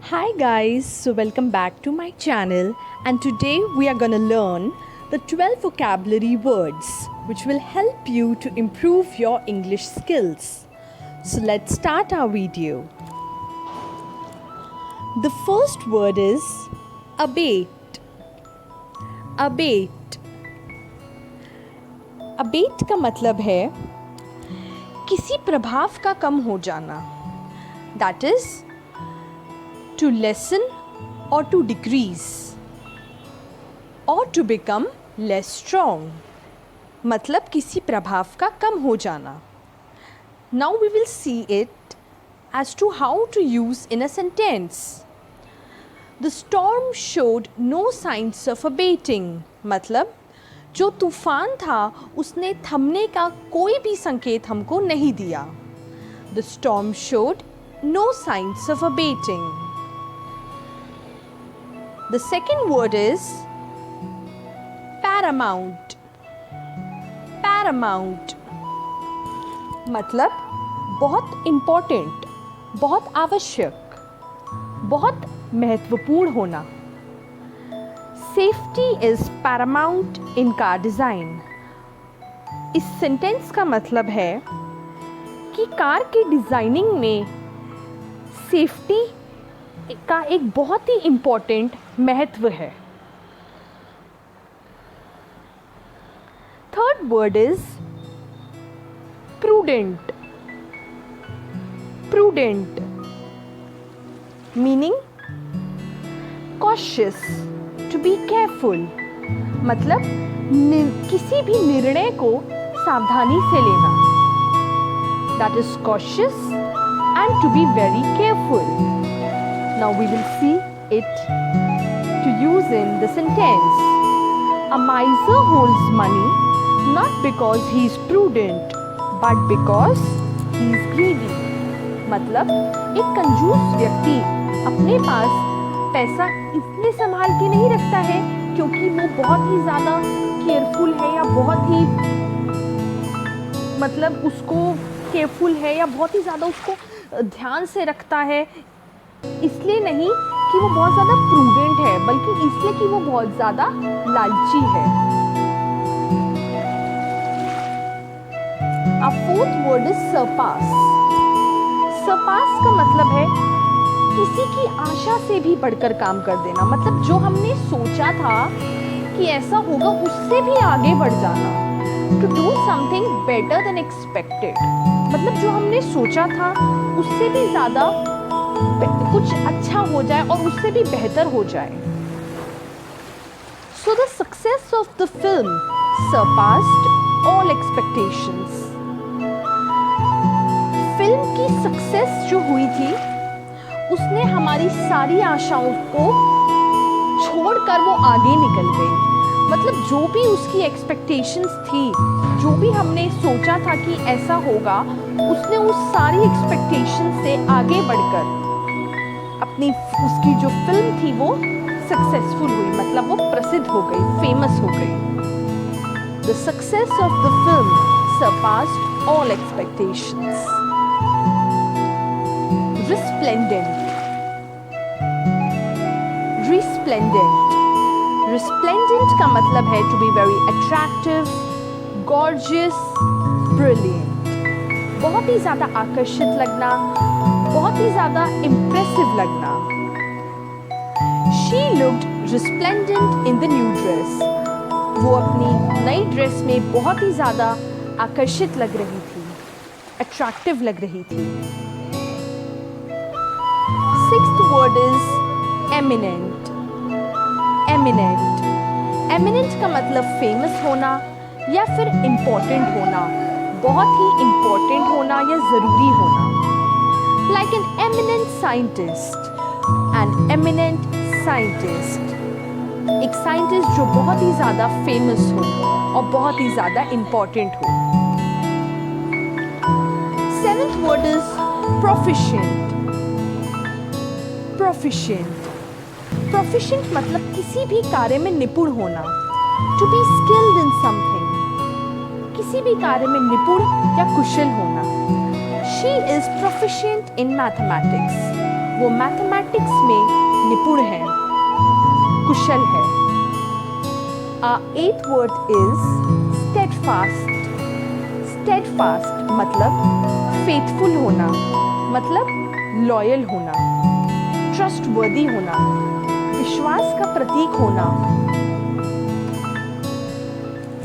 Hi guys, so welcome back to my channel, and today we are gonna learn the 12 vocabulary words which will help you to improve your English skills. So let's start our video. The first word is abate. Abate. Abate का मतलब है किसी प्रभाव का कम हो जाना. That is to lessen or to decrease or to become less strong. मतलब किसी प्रभाव का कम हो जाना. Now we will see it as to how to use in a sentence. The storm showed no signs of abating. मतलब जो तूफान था उसने थमने का कोई भी संकेत हमको नहीं दिया. The storm showed no signs of abating. The second word is paramount. Paramount मतलब बहुत इम्पोर्टेंट, बहुत आवश्यक, बहुत महत्वपूर्ण होना. Safety is paramount in car design. इस सेंटेंस का मतलब है कि कार के डिज़ाइनिंग में सेफ्टी का एक बहुत ही इम्पोर्टेंट महत्व है. Third word is prudent. Prudent meaning cautious, to be careful. मतलब किसी भी निर्णय को सावधानी से लेना. That is cautious and to be very careful. Now we will see it to use in the sentence. A miser holds money not because he is prudent but because he is greedy. मतलब एक कंजूस व्यक्ति अपने पास पैसा इसलिए संभाल के नहीं रखता है क्योंकि वो बहुत ही ज़्यादा केयरफुल है या बहुत ही मतलब उसको केयरफुल है या बहुत ही ज़्यादा उसको ध्यान से रखता है. इसलिए नहीं कि वो बहुत ज़्यादा प्रूडेंट है, बल्कि इसलिए कि वो बहुत ज़्यादा लालची है. A fourth word is surpass. Surpass का मतलब है किसी की आशा से भी बढ़कर काम कर देना. मतलब जो हमने सोचा था कि ऐसा होगा उससे भी आगे बढ़ जाना. To do something better than expected. मतलब जो हमने सोचा था उससे भी ज़्यादा कुछ अच्छा हो जाए और उससे भी बेहतर हो जाए. So the success of the film surpassed all expectations. Film की सक्सेस जो हुई थी उसने हमारी सारी आशाओं को छोड़कर वो आगे निकल गई. मतलब जो भी उसकी एक्सपेक्टेशंस थी, जो भी हमने सोचा था कि ऐसा होगा, उसने उस सारी एक्सपेक्टेशंस से आगे बढ़कर अपनी उसकी जो फिल्म थी वो सक्सेसफुल हुई. मतलब वो प्रसिद्ध हो गई, फेमस हो गई. The success of the film surpassed all expectations. Resplendent. Resplendent. Resplendent का मतलब है to be very attractive, gorgeous, brilliant. बहुत ही ज़्यादा आकर्षित लगना, बहुत ही ज़्यादा इम्प्रेसिव लगना. She looked resplendent in the new dress. वो अपनी नई ड्रेस में बहुत ही ज़्यादा आकर्षित लग रही थी, अट्रैक्टिव लग रही थी. Sixth word is eminent. Eminent. Eminent का मतलब फेमस होना या फिर इम्पोर्टेंट होना, बहुत ही इम्पोर्टेंट होना या ज़रूरी होना. Like an eminent scientist. An eminent scientist. एक साइंटिस्ट जो बहुत ही ज़्यादा फेमस हो और बहुत ही ज़्यादा इम्पोर्टेंट हो. Seventh word is proficient. Proficient. Proficient मतलब किसी भी कार्य में निपुण होना. To be skilled in something. किसी भी कार्य में निपुण या कुशल होना. She is proficient in mathematics. वो मैथमेटिक्स में निपुण है, कुशल है। Eighth word is steadfast. Steadfast मतलब faithful होना, मतलब लॉयल होना, ट्रस्टवर्दी होना, विश्वास का प्रतीक होना।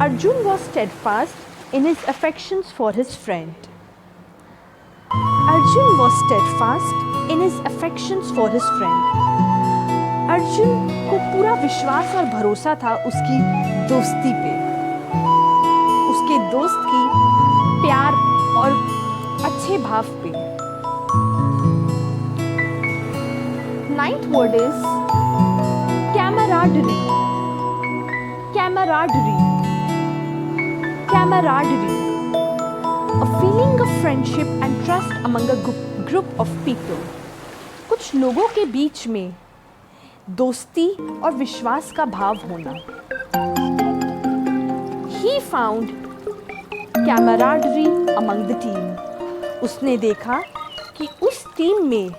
Arjun was steadfast in his affections for his friend. Arjun was steadfast in his affections for his friend. Arjun को पूरा विश्वास और भरोसा था उसकी दोस्ती पे, उसके दोस्त की प्यार और अच्छे भाव पे। Ninth word is camaraderie. Camaraderie. Camaraderie. A feeling of friendship and trust among a group of people. कुछ लोगों के बीच में दोस्ती और विश्वास का भाव होना। He found camaraderie among the team. उसने देखा कि उस टीम में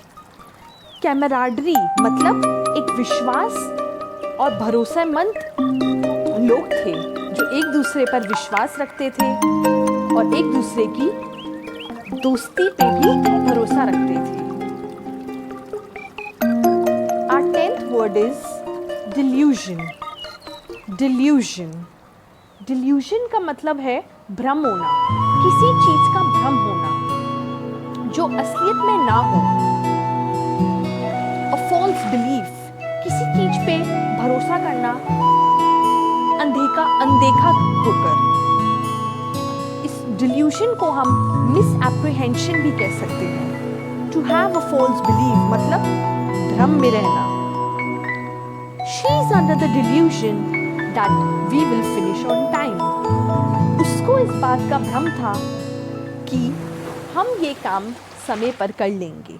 कैमराडरी मतलब एक विश्वास और भरोसेमंद लोग थे जो एक दूसरे पर विश्वास रखते थे और एक दूसरे की दोस्ती पे भी भरोसा रखते थे। Our 10th word is delusion. Delusion. Delusion का मतलब है भ्रम होना, किसी चीज का भ्रम होना जो असलियत में ना हो। A false belief, किसी चीज पे भरोसा करना अनदेखा होकर। इस delusion को हम misapprehension भी कह सकते हैं। To have a false belief मतलब भ्रम में रहना। She is under the delusion that we will finish on time. उसको इस बात का भ्रम था कि हम ये काम समय पर कर लेंगे।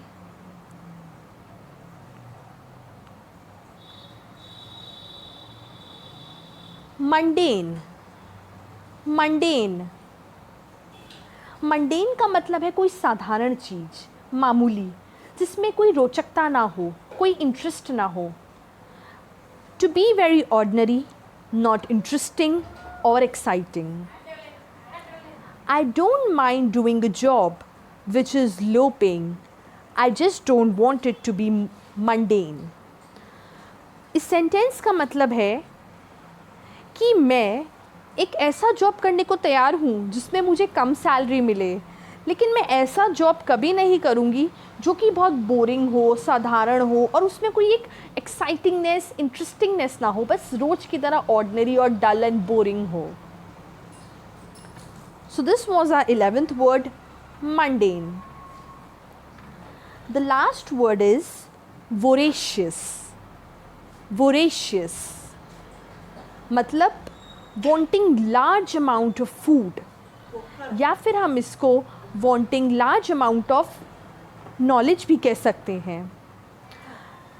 मंडेन। मंडेन मंडेन का मतलब है कोई साधारण चीज, मामूली, जिसमें कोई रोचकता ना हो, कोई इंटरेस्ट ना हो। To be very ordinary, not interesting और exciting. I don't mind doing a job which is low paying, I just don't want it to be mundane. इस सेंटेंस का मतलब है कि मैं एक ऐसा जॉब करने को तैयार हूँ जिसमें मुझे कम सैलरी मिले, लेकिन मैं ऐसा जॉब कभी नहीं करूँगी जो कि बहुत बोरिंग हो, साधारण हो और उसमें कोई एक एक्साइटिंगनेस, इंटरेस्टिंगनेस ना हो, बस रोज की तरह ऑर्डिनरी और डल एंड बोरिंग हो। So this was our 11th word, mundane. The last word is voracious. Voracious मतलब wanting large amount of food, या फिर हम इसको wanting large amount of knowledge भी कह सकते हैं,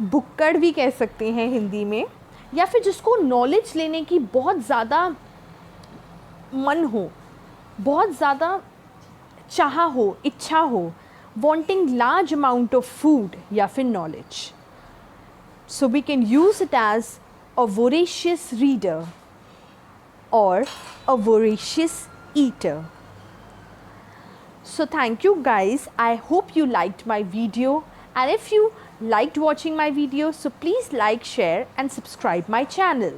बुक्कड़ भी कह सकते हैं हिंदी में, या फिर जिसको नॉलेज लेने की बहुत ज़्यादा मन हो, बहुत ज़्यादा चाह हो, इच्छा हो, wanting large amount of food या फिर knowledge. So we can use it as a voracious reader or a voracious eater. So thank you guys. I hope you liked my video, and if you liked watching my video, so please like, share and subscribe my channel.